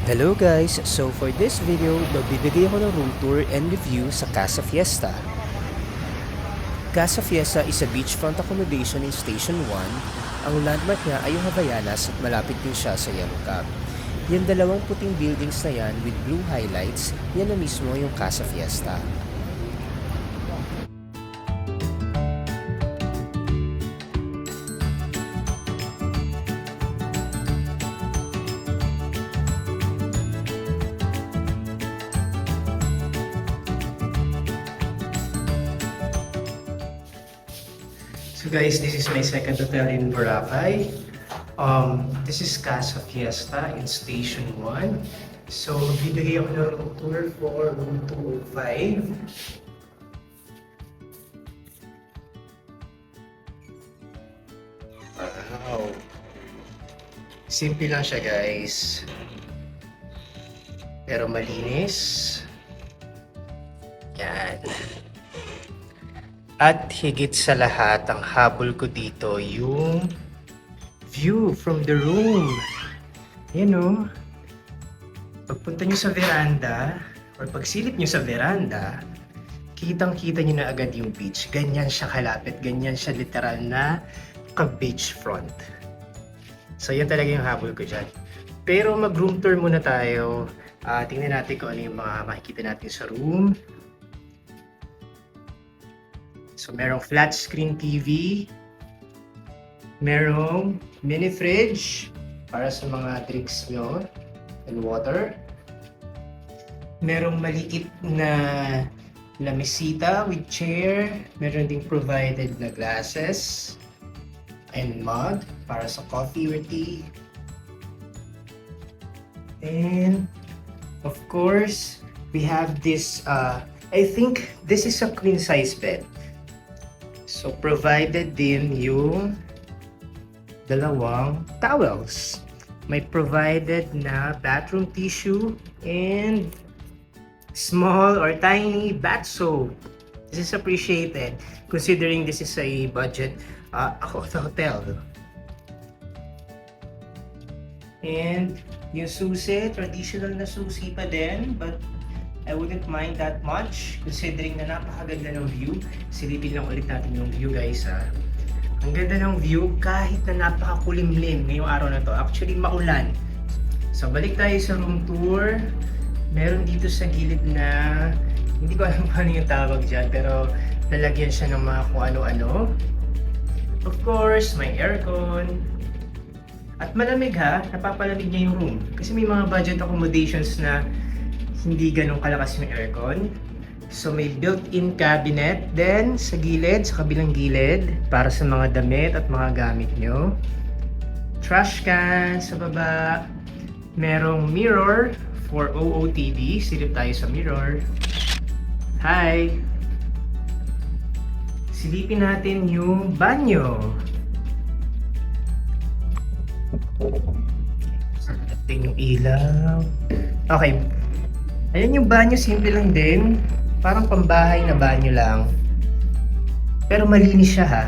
Hello guys! So for this video, magbibigay ako ng room tour and review sa Casa Fiesta. Casa Fiesta is a beachfront accommodation in Station 1. Ang landmark niya ay yung Havaianas at malapit din siya sa Yellow Cab. Yung dalawang puting buildings na yan with blue highlights, yan na mismo yung Casa Fiesta. So guys, this is my second hotel in Boracay. This is Casa Fiesta in Station 1. So, bibigay ako ng room tour for room 205. Wow! Simple lang siya guys. Pero malinis. Yan. At higit sa lahat, ang habol ko dito, yung view from the room. Yan o. Pagpunta nyo sa veranda, or pagsilip nyo sa veranda, kitang-kita nyo na agad yung beach. Ganyan siya kalapit, ganyan siya literal na ka-beachfront. So yan talaga yung habol ko dyan. Pero mag-room tour muna tayo. Tingnan natin kung ano yung mga makikita natin sa room. So, merong flat screen TV, merong mini fridge para sa mga drinks nyo and water. Merong maliit na lamesita with chair. Meron ding provided na glasses and mug para sa coffee or tea. And, of course, we have this, I think this is a queen size bed. So, provided din yung dalawang towels. May provided na bathroom tissue and small or tiny bath soap. This is appreciated considering this is a budget hotel. And yung susi, traditional na susi pa din, but I wouldn't mind that much considering na napakaganda ng view. Silipin lang ulit natin yung view guys ha. Ang ganda ng view kahit na napakakulimlim ngayong araw na to. Actually maulan. So balik tayo sa room tour. Meron dito sa gilid na hindi ko alam kung ano yung tawag dyan pero lalagyan siya ng mga kung ano-ano. Of course, may aircon. At malamig ha, napapalamig niya yung room. Kasi may mga budget accommodations na hindi ganun kalakas yung aircon. So may built-in cabinet din sa gilid, sa kabilang gilid para sa mga damit at mga gamit nyo. Trash can sa baba. Merong mirror for OOTD. Silip tayo sa mirror. Hi! Silipin natin yung banyo. Ating yung ilaw. Okay. Ayan yung banyo, simple lang din. Parang pambahay na banyo lang. Pero malinis siya ha.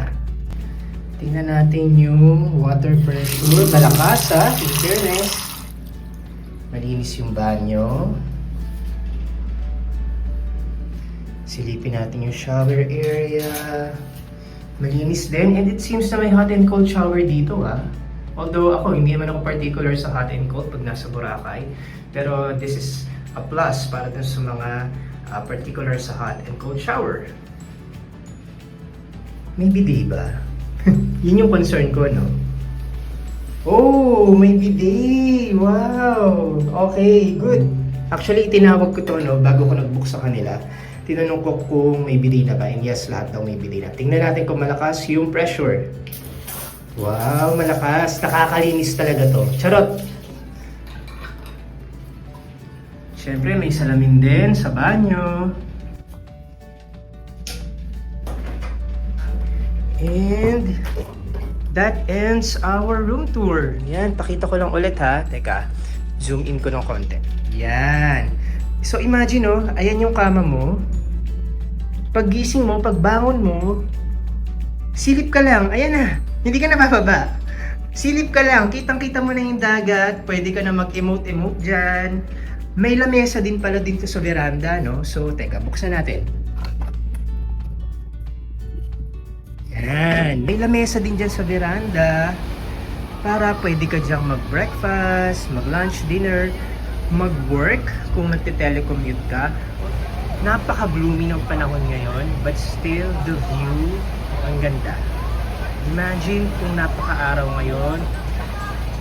Tingnan natin yung water pressure. Malakas ha, in fairness. Malinis yung banyo. Silipin natin yung shower area. Malinis din. And it seems na may hot and cold shower dito ha. Although ako, hindi naman ako particular sa hot and cold pag nasa Boracay. Pero this is a plus para dun sa mga particular sa hot and cold shower. May bidet ba? Yun yung concern ko, no? Oh, may bidet! Wow! Okay, good. Actually, tinawag ko to, no, bago ko nag-book sa kanila. Tinanong ko kung may bidet na ba, and yes, lahat daw may bidet na. Tingnan natin kung malakas yung pressure. Wow, malakas. Nakakalinis talaga to. Charot! Siyempre, may salamin din sa banyo. And that ends our room tour. Yan, pakita ko lang ulit ha. Teka, zoom in ko ng konti. Yan. So imagine oh, ayan yung kama mo. Paggising mo, pagbangon mo, silip ka lang. Ayan na, hindi ka na bababa. Silip ka lang, kitang-kita mo na yung dagat, pwede ka na mag-emote-emote dyan. May lamesa din pala dito sa veranda, no? So, teka, buksan natin. Yan, may lamesa din dyan sa veranda para pwede ka dyang mag-breakfast, mag-lunch, dinner, mag-work kung nagte-telecommute ka. Napaka-gloomy ng panahon ngayon, but still the view, ang ganda. Imagine kung napaka-araw ngayon,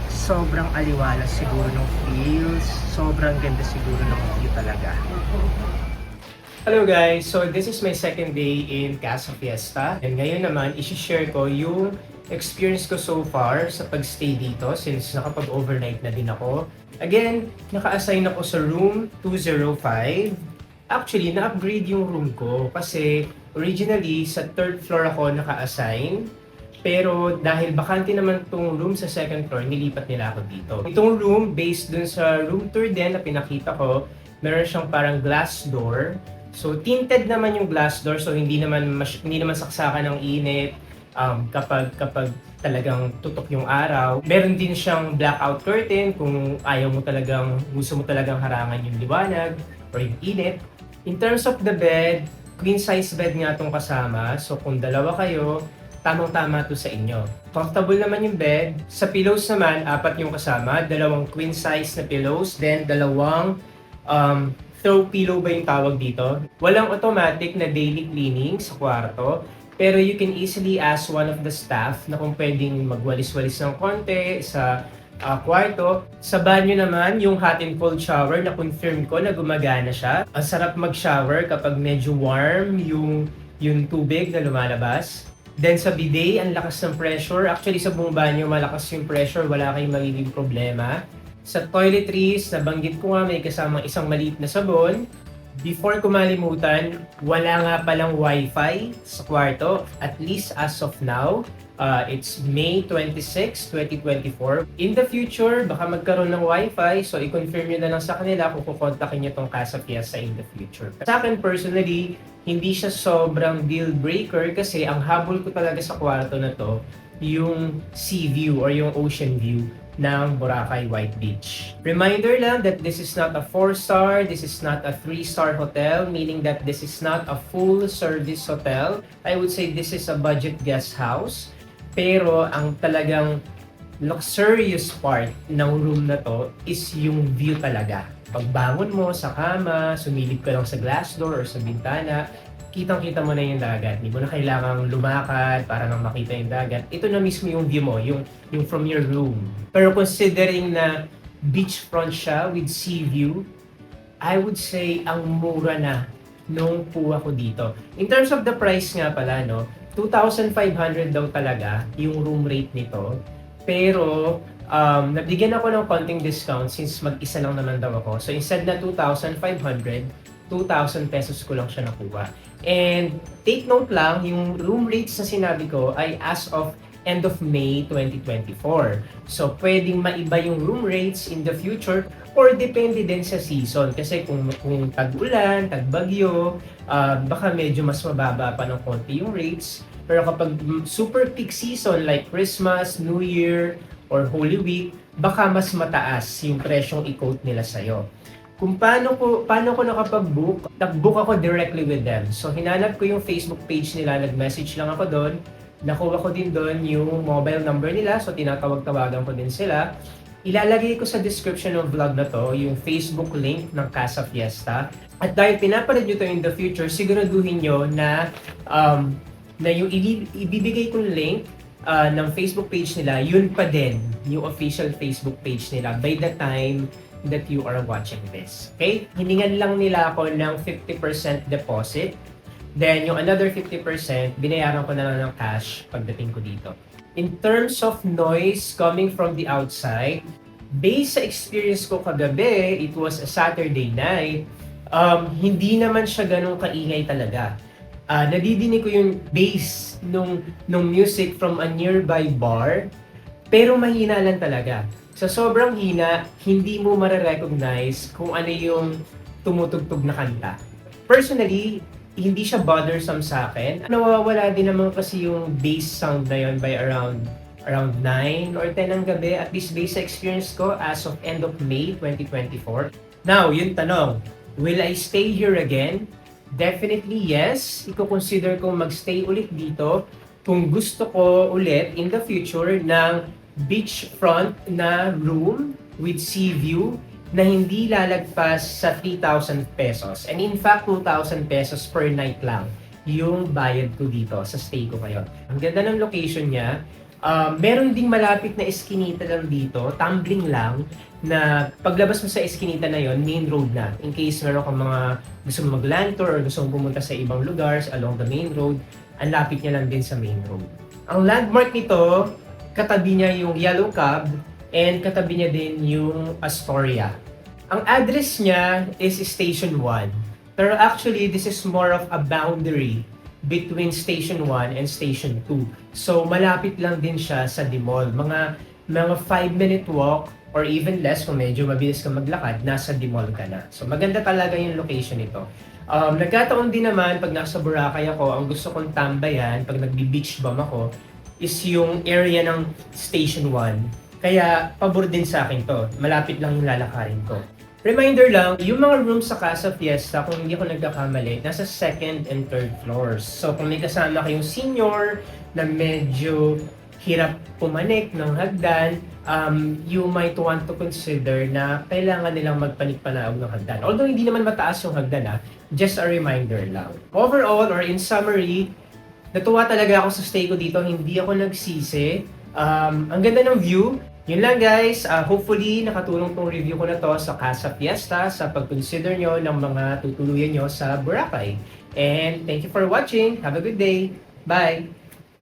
sobrang aliwalas siguro ng feels, sobrang ganda siguro ng view talaga. Hello guys! So this is my second day in Casa Fiesta. And ngayon naman, isi-share ko yung experience ko so far sa pagstay dito since nakapag-overnight na din ako. Again, naka-assign ako sa room 205. Actually, na-upgrade yung room ko kasi originally sa third floor ako naka-assign. Pero dahil bakante naman itong room sa second floor, nilipat nila ako dito. Itong room, based dun sa room tour din na pinakita ko, meron siyang parang glass door. So tinted naman yung glass door, so hindi naman saksakan ng init kapag talagang tutok yung araw. Meron din siyang blackout curtain kung gusto mo talagang harangan yung liwanag or yung init. In terms of the bed, queen size bed nga itong kasama. So kung dalawa kayo, tamang-tama to sa inyo. Comfortable naman yung bed. Sa pillows naman, 4 yung kasama. 2 queen size na pillows, then 2 throw pillow ba yung tawag dito. Walang automatic na daily cleaning sa kwarto, pero you can easily ask one of the staff na kung pwedeng magwalis-walis ng konti sa kwarto. Sa banyo naman, yung hot and cold shower na confirm ko na gumagana siya. Ang sarap mag-shower kapag medyo warm yung tubig na lumalabas. Then sa bidet, ang lakas ng pressure. Actually sa buong banyo, malakas yung pressure, wala kayong magiging problema. Sa toiletries, nabanggit ko nga may kasamang isang maliit na sabon. Before ko malimutan, wala nga palang wifi sa kwarto, at least as of now. It's May 26, 2024. In the future, baka magkaroon ng wifi, so i-confirm nyo na lang sa kanila kung kukontakin nyo tong Casa Fiesta in the future. Sa akin personally, hindi siya sobrang deal breaker kasi ang habol ko talaga sa kwarto na to, yung sea view or yung ocean view ng Boracay White Beach. Reminder lang that this is not a 4-star, this is not a 3-star hotel, meaning that this is not a full service hotel. I would say this is a budget guest house. Pero ang talagang luxurious part ng room na to is yung view talaga. Pagbangon mo sa kama, sumilip ka lang sa glass door or sa bintana, kitang-kita mo na yung dagat. Hindi mo na kailangang lumakad para nang makita yung dagat. Ito na mismo yung view mo, yung from your room. Pero considering na beachfront siya with sea view, I would say ang mura na nung kuha ko dito. In terms of the price nga pala, no, 2,500 daw talaga yung room rate nito. Pero nabigyan ako ng konting discount since mag-isa lang naman daw ako. So instead na 2,500, 2,000 pesos ko lang siya nakuha. And take note lang, yung room rates na sinabi ko ay as of end of May 2024. So pwedeng maiba yung room rates in the future or depende din sa season. Kasi kung tag-ulan, tag-bagyo, baka medyo mas mababa pa ng konti yung rates. Pero kapag super peak season like Christmas, New Year, or Holy Week, baka mas mataas yung presyong i-quote nila sa'yo. Kung paano ko nakapag-book, nag-book ako directly with them. So hinanap ko yung Facebook page nila, nag-message lang ako doon. Nakuha ko din doon yung mobile number nila, so tinatawag-tawagan ko din sila. Ilalagay ko sa description ng vlog na to yung Facebook link ng Casa Fiesta. At dahil pinapanood nyo to in the future, siguraduhin nyo na yung ibibigay kong link ng Facebook page nila, yun pa din yung official Facebook page nila by the time that you are watching this. Okay? Hiningan lang nila ako ng 50% deposit. Then, yung another 50%, binayaran ko na lang ng cash pagdating ko dito. In terms of noise coming from the outside, based sa experience ko kagabi, it was a Saturday night, hindi naman siya ganun kaingay talaga. Nadidinig ko yung bass nung music from a nearby bar, pero mahina lang talaga. Sa sobrang hina, hindi mo mare-recognize kung ano yung tumutugtog na kanta. Personally, hindi siya bothersome sa akin. Nawawala din naman kasi yung bass sound na yun by around around 9 or 10 ng gabi, at least based sa experience ko as of end of May 2024. Now, yung tanong, will I stay here again? Definitely yes. Iko-consider kong magstay ulit dito kung gusto ko ulit in the future ng beachfront na room with sea view na hindi lalagpas sa 3,000 pesos. And in fact, 2,000 pesos per night lang yung bayad ko dito sa stay ko ngayon. Ang ganda ng location niya. Meron ding malapit na eskinita lang dito, tumbling lang, na paglabas mo sa eskinita na yon, main road na. In case meron kang mga gusto mo mag-land tour or gusto mo pumunta sa ibang lugar along the main road, ang lapit niya lang din sa main road. Ang landmark nito, katabi niya yung Yellow Cab and katabi niya din yung Astoria. Ang address niya is Station 1. Pero actually, this is more of a boundary between Station 1 and Station 2. So, malapit lang din siya sa Dimol. Mga 5-minute walk or even less kung medyo mabilis ka maglakad, nasa Dimol ka na. So, maganda talaga yung location nito. Nagkataon din naman, pag nasa Boracay ako, ang gusto kong tambayan, pag nagbi-beach bum ako, is yung area ng Station 1. Kaya, pabor din sa akin to. Malapit lang yung lalakarin ko. Reminder lang, yung mga rooms sa Casa Fiesta, kung hindi ako nagkakamali, nasa 2nd and 3rd floors. So kung may kasama kayong senior na medyo hirap pumanik ng hagdan, you might want to consider na kailangan nilang magpanik-panaog ng hagdan. Although hindi naman mataas yung hagdan, just a reminder lang. Overall, or in summary, natuwa talaga ako sa stay ko dito, hindi ako nagsisi. Ang ganda ng view. Yun lang guys, hopefully nakatulong tong review ko na to sa Casa Fiesta sa pag-consider nyo ng mga tutuluyan nyo sa Boracay. And thank you for watching. Have a good day. Bye!